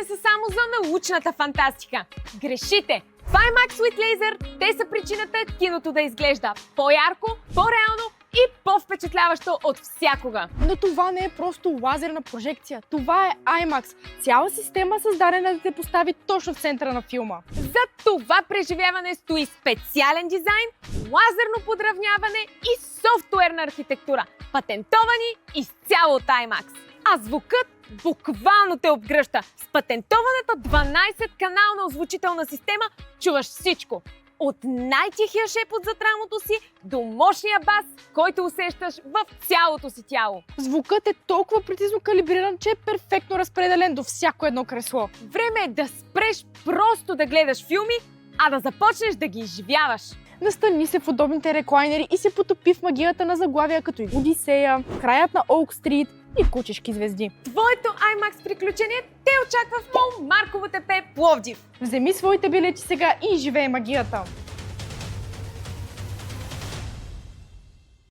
не са само за научната фантастика. Грешите! В IMAX with Laser те са причината киното да изглежда по-ярко, по-реално и по-впечатляващо от всякога. Но това не е просто лазерна прожекция. Това е IMAX. Цяла система създадена да те постави точно в центъра на филма. За това преживяване стои специален дизайн, лазерно подравняване и софтуерна архитектура, патентовани изцяло от IMAX. А звукът буквално те обгръща. С патентованата 12-канална озвучителна система чуваш всичко. От най-тихия шепот зад рамото си до мощния бас, който усещаш в цялото си тяло. Звукът е толкова прецизно калибриран, че е перфектно разпределен до всяко едно кресло. Време е да спреш просто да гледаш филми, а да започнеш да ги изживяваш. Настани се в удобните реклайнери и се потопи в магията на заглавия като Одисея, Краят на Оук Стрит и Кучешки звезди. Твоето IMAX приключение те очаква в мол Марково ТП Пловдив. Вземи своите билети сега и живей магията!